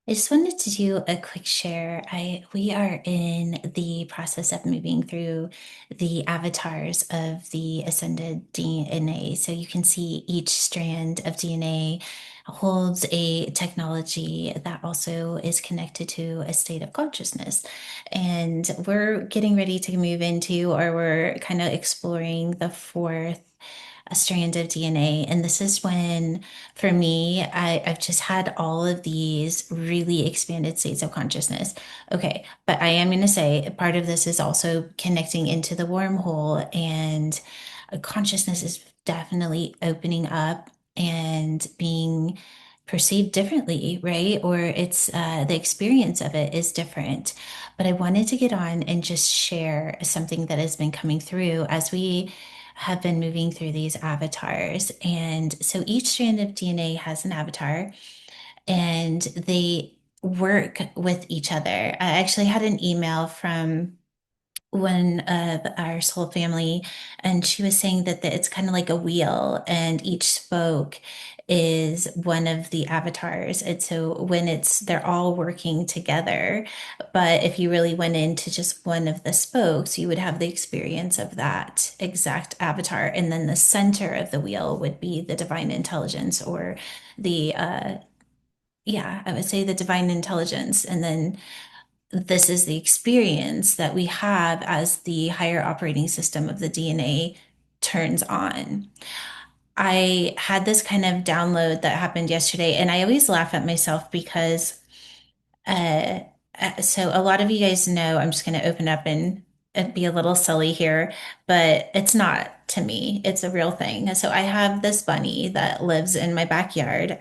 I just wanted to do a quick share. We are in the process of moving through the avatars of the ascended DNA. So you can see each strand of DNA holds a technology that also is connected to a state of consciousness. And we're getting ready to move into, or we're kind of exploring the fourth a strand of DNA. And this is when, for me, I've just had all of these really expanded states of consciousness. Okay, but I am going to say part of this is also connecting into the wormhole, and consciousness is definitely opening up and being perceived differently, right? Or it's the experience of it is different. But I wanted to get on and just share something that has been coming through as we have been moving through these avatars. And so each strand of DNA has an avatar and they work with each other. I actually had an email from one of our soul family, and she was saying that it's kind of like a wheel, and each spoke is one of the avatars. And so when they're all working together, but if you really went into just one of the spokes, you would have the experience of that exact avatar. And then the center of the wheel would be the divine intelligence or the, yeah, I would say the divine intelligence. And then this is the experience that we have as the higher operating system of the DNA turns on. I had this kind of download that happened yesterday, and I always laugh at myself because uh, so a lot of you guys know I'm just going to open up and be a little silly here, but it's not to me. It's a real thing. So I have this bunny that lives in my backyard.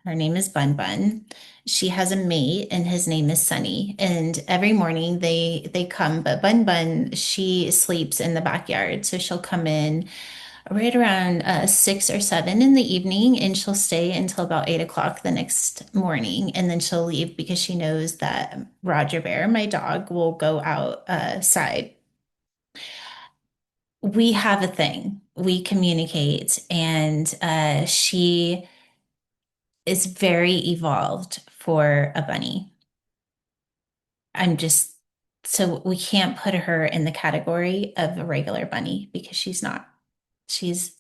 Her name is Bun Bun. She has a mate, and his name is Sunny. And every morning they come, but Bun Bun, she sleeps in the backyard, so she'll come in right around 6 or 7 in the evening, and she'll stay until about 8 o'clock the next morning, and then she'll leave because she knows that Roger Bear, my dog, will go outside. We have a thing. We communicate, and she is very evolved for a bunny. I'm just so we can't put her in the category of a regular bunny because she's not. She's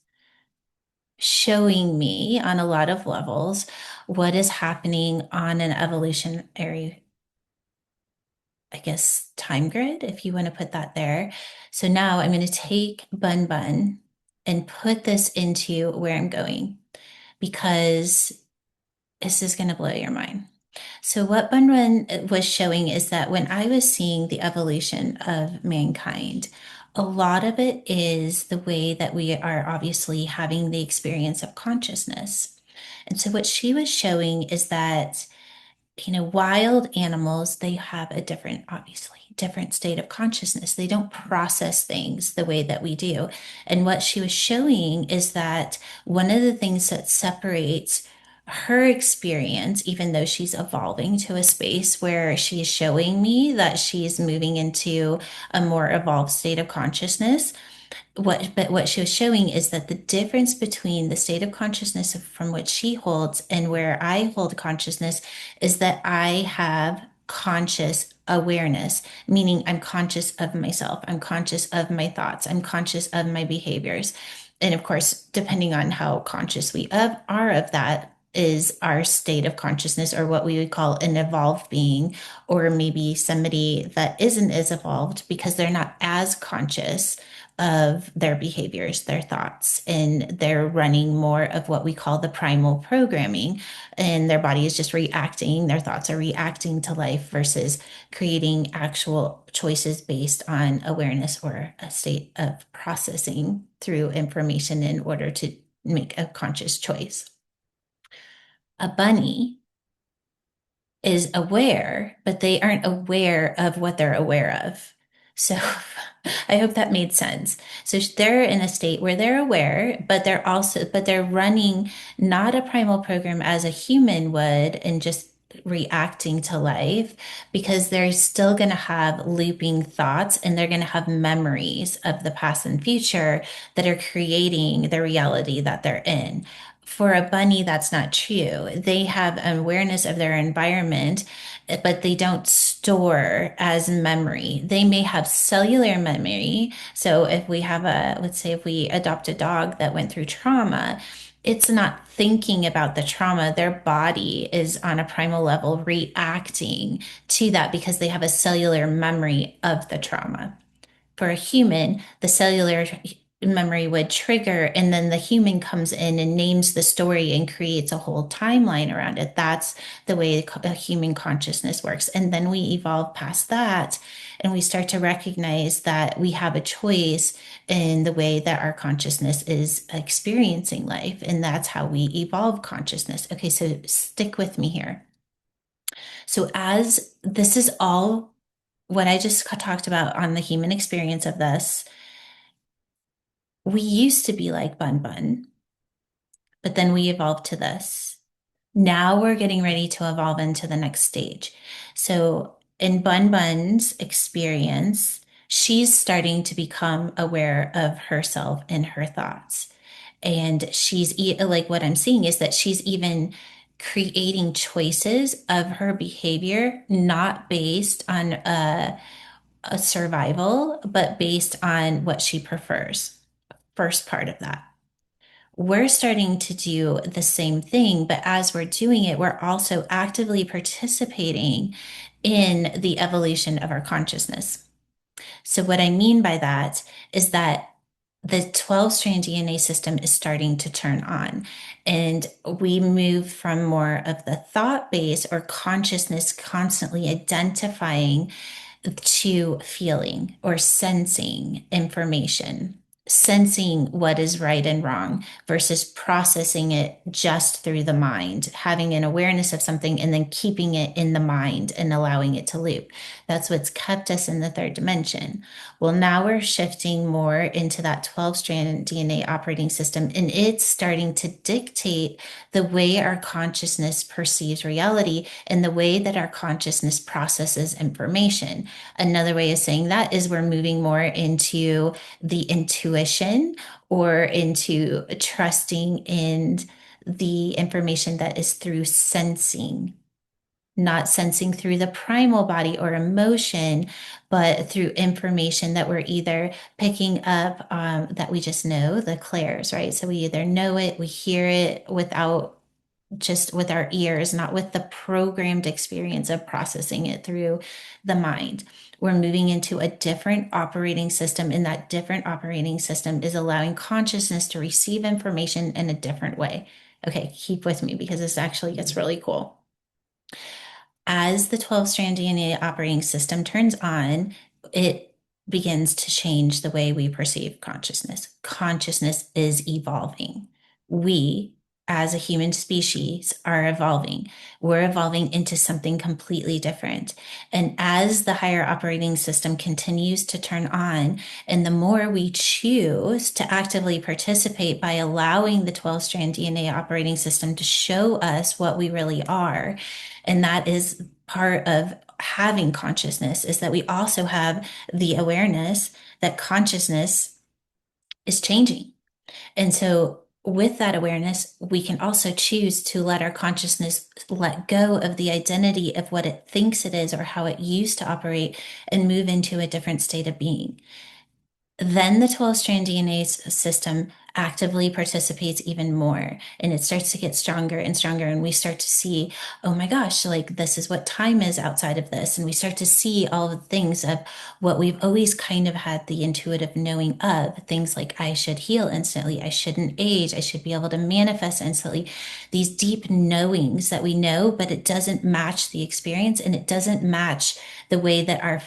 showing me on a lot of levels what is happening on an evolutionary, I guess, time grid, if you want to put that there. So now I'm going to take Bun Bun and put this into where I'm going because this is going to blow your mind. So, what Bun Bun was showing is that when I was seeing the evolution of mankind, a lot of it is the way that we are obviously having the experience of consciousness. And so, what she was showing is that wild animals, they have a different, obviously, different state of consciousness. They don't process things the way that we do. And what she was showing is that one of the things that separates her experience, even though she's evolving to a space where she's showing me that she's moving into a more evolved state of consciousness, what she was showing is that the difference between the state of consciousness from which she holds and where I hold consciousness is that I have conscious awareness, meaning I'm conscious of myself, I'm conscious of my thoughts, I'm conscious of my behaviors. And of course, depending on how conscious are of that, is our state of consciousness, or what we would call an evolved being, or maybe somebody that isn't as evolved because they're not as conscious of their behaviors, their thoughts, and they're running more of what we call the primal programming. And their body is just reacting, their thoughts are reacting to life versus creating actual choices based on awareness or a state of processing through information in order to make a conscious choice. A bunny is aware, but they aren't aware of what they're aware of. So I hope that made sense. So they're in a state where they're aware, but they're running not a primal program as a human would and just reacting to life because they're still going to have looping thoughts and they're going to have memories of the past and future that are creating the reality that they're in. For a bunny, that's not true. They have awareness of their environment, but they don't store as memory. They may have cellular memory. So if we have let's say if we adopt a dog that went through trauma, it's not thinking about the trauma. Their body is on a primal level reacting to that because they have a cellular memory of the trauma. For a human, the cellular memory would trigger, and then the human comes in and names the story and creates a whole timeline around it. That's the way a human consciousness works. And then we evolve past that and we start to recognize that we have a choice in the way that our consciousness is experiencing life. And that's how we evolve consciousness. Okay, so stick with me here. So, as this is all what I just talked about on the human experience of this, we used to be like Bun Bun, but then we evolved to this. Now we're getting ready to evolve into the next stage. So, in Bun Bun's experience, she's starting to become aware of herself and her thoughts. And like what I'm seeing is that she's even creating choices of her behavior, not based on a survival, but based on what she prefers. First part of that. We're starting to do the same thing, but as we're doing it, we're also actively participating in the evolution of our consciousness. So, what I mean by that is that the 12 strand DNA system is starting to turn on, and we move from more of the thought base or consciousness constantly identifying to feeling or sensing information, sensing what is right and wrong versus processing it just through the mind, having an awareness of something and then keeping it in the mind and allowing it to loop. That's what's kept us in the third dimension. Well, now we're shifting more into that 12 strand DNA operating system, and it's starting to dictate the way our consciousness perceives reality and the way that our consciousness processes information. Another way of saying that is we're moving more into the intuition or into trusting in the information that is through sensing, not sensing through the primal body or emotion, but through information that we're either picking up that we just know, the clairs, right? So we either know it, we hear it without just with our ears, not with the programmed experience of processing it through the mind. We're moving into a different operating system, and that different operating system is allowing consciousness to receive information in a different way. Okay, keep with me because this actually gets really cool. As the 12 strand DNA operating system turns on, it begins to change the way we perceive consciousness. Consciousness is evolving. We, as a human species, are evolving. We're evolving into something completely different. And as the higher operating system continues to turn on, and the more we choose to actively participate by allowing the 12 strand DNA operating system to show us what we really are, and that is part of having consciousness, is that we also have the awareness that consciousness is changing. And so with that awareness, we can also choose to let our consciousness let go of the identity of what it thinks it is or how it used to operate and move into a different state of being. Then the 12 strand DNA system actively participates even more, and it starts to get stronger and stronger. And we start to see, oh my gosh, like this is what time is outside of this. And we start to see all the things of what we've always kind of had the intuitive knowing of, things like I should heal instantly, I shouldn't age, I should be able to manifest instantly. These deep knowings that we know, but it doesn't match the experience and it doesn't match the way that our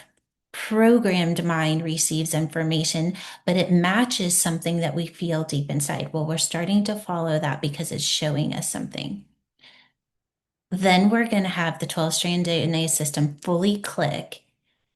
programmed mind receives information, but it matches something that we feel deep inside. Well, we're starting to follow that because it's showing us something. Then we're going to have the 12 strand DNA system fully click,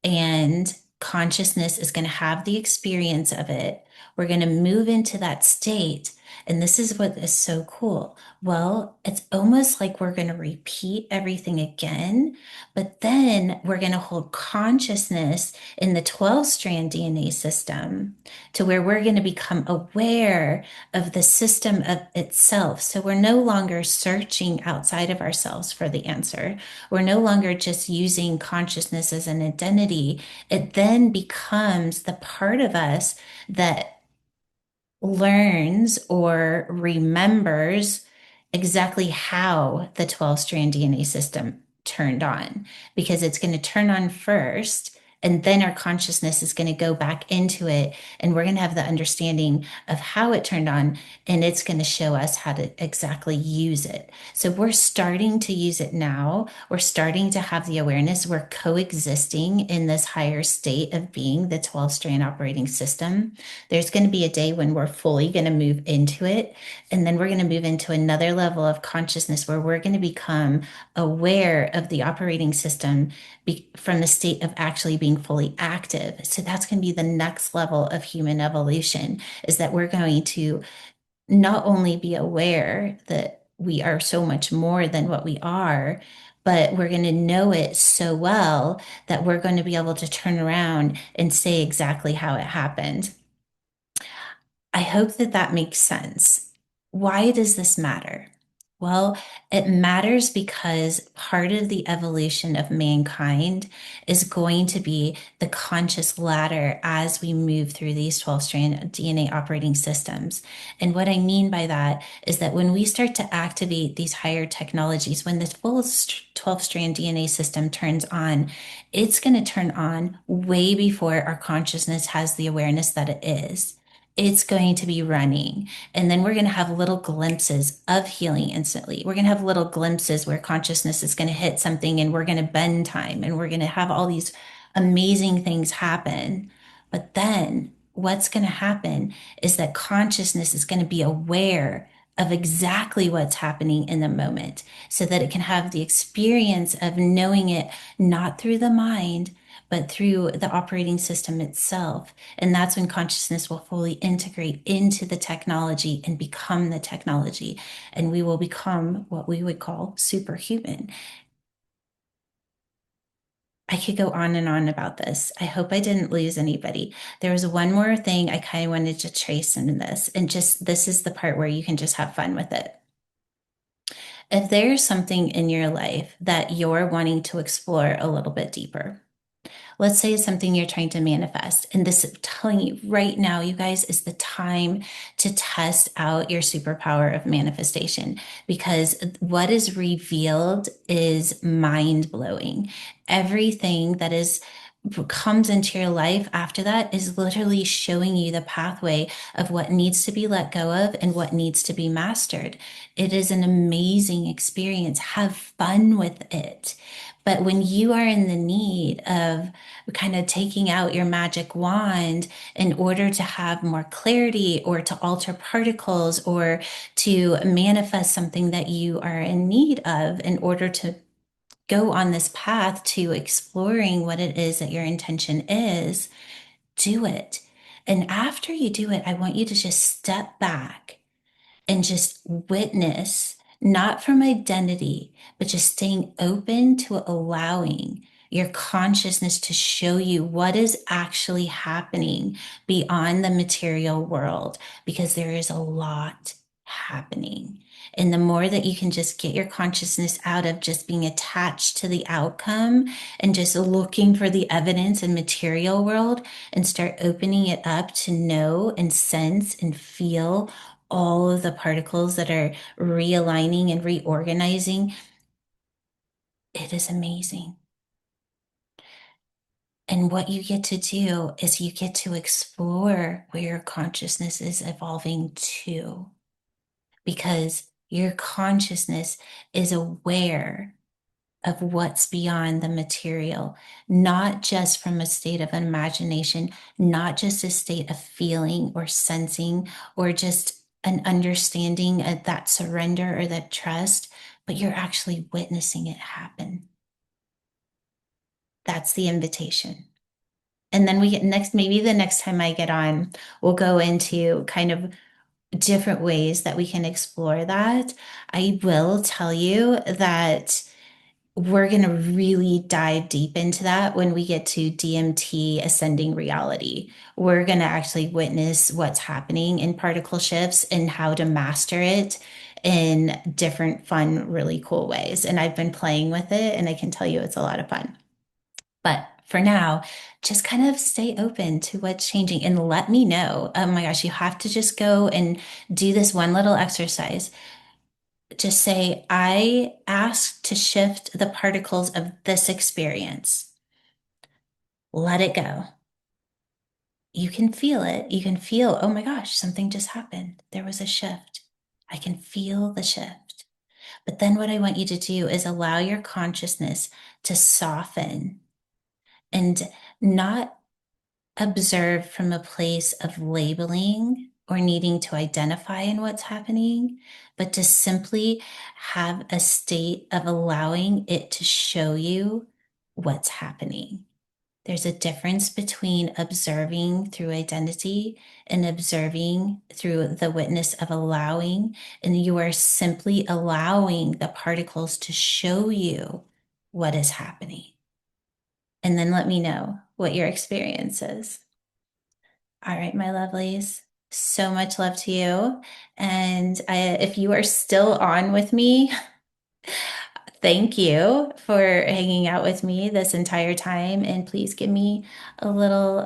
and consciousness is going to have the experience of it. We're going to move into that state And this is what is so cool. Well, it's almost like we're going to repeat everything again, but then we're going to hold consciousness in the 12-strand DNA system to where we're going to become aware of the system of itself. So we're no longer searching outside of ourselves for the answer. We're no longer just using consciousness as an identity. It then becomes the part of us that learns or remembers exactly how the 12-strand DNA system turned on, because it's going to turn on first. And then our consciousness is going to go back into it, and we're going to have the understanding of how it turned on, and it's going to show us how to exactly use it. So we're starting to use it now. We're starting to have the awareness. We're coexisting in this higher state of being the 12-strand operating system. There's going to be a day when we're fully going to move into it. And then we're going to move into another level of consciousness where we're going to become aware of the operating system from the state of actually being fully active. So that's going to be the next level of human evolution, is that we're going to not only be aware that we are so much more than what we are, but we're going to know it so well that we're going to be able to turn around and say exactly how it happened. I hope that that makes sense. Why does this matter? Well, it matters because part of the evolution of mankind is going to be the conscious ladder as we move through these 12-strand DNA operating systems. And what I mean by that is that when we start to activate these higher technologies, when the full 12-strand DNA system turns on, it's going to turn on way before our consciousness has the awareness that it is. It's going to be running. And then we're going to have little glimpses of healing instantly. We're going to have little glimpses where consciousness is going to hit something and we're going to bend time and we're going to have all these amazing things happen. But then what's going to happen is that consciousness is going to be aware of exactly what's happening in the moment so that it can have the experience of knowing it not through the mind, but through the operating system itself. And that's when consciousness will fully integrate into the technology and become the technology. And we will become what we would call superhuman. I could go on and on about this. I hope I didn't lose anybody. There was one more thing I kind of wanted to trace in this, and just this is the part where you can just have fun with it. If there's something in your life that you're wanting to explore a little bit deeper, let's say it's something you're trying to manifest. And this, I'm telling you right now, you guys, is the time to test out your superpower of manifestation, because what is revealed is mind blowing. Everything that is comes into your life after that is literally showing you the pathway of what needs to be let go of and what needs to be mastered. It is an amazing experience. Have fun with it. But when you are in the need of kind of taking out your magic wand in order to have more clarity or to alter particles or to manifest something that you are in need of in order to go on this path to exploring what it is that your intention is, do it. And after you do it, I want you to just step back and just witness, not from identity, but just staying open to allowing your consciousness to show you what is actually happening beyond the material world, because there is a lot happening. And the more that you can just get your consciousness out of just being attached to the outcome and just looking for the evidence in material world and start opening it up to know and sense and feel all of the particles that are realigning and reorganizing, it is amazing. And what you get to do is you get to explore where your consciousness is evolving to, because your consciousness is aware of what's beyond the material, not just from a state of imagination, not just a state of feeling or sensing or just an understanding of that surrender or that trust, but you're actually witnessing it happen. That's the invitation. And then we get next, maybe the next time I get on, we'll go into kind of different ways that we can explore that. I will tell you that we're going to really dive deep into that when we get to DMT ascending reality. We're going to actually witness what's happening in particle shifts and how to master it in different, fun, really cool ways. And I've been playing with it, and I can tell you it's a lot of fun. But for now, just kind of stay open to what's changing and let me know. Oh my gosh, you have to just go and do this one little exercise. Just say, I ask to shift the particles of this experience. Let it go. You can feel it. You can feel, oh my gosh, something just happened. There was a shift. I can feel the shift. But then what I want you to do is allow your consciousness to soften and not observe from a place of labeling or needing to identify in what's happening, but to simply have a state of allowing it to show you what's happening. There's a difference between observing through identity and observing through the witness of allowing, and you are simply allowing the particles to show you what is happening. And then let me know what your experience is. All right, my lovelies. So much love to you. And if you are still on with me, thank you for hanging out with me this entire time. And please give me a little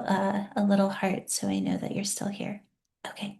heart so I know that you're still here. Okay.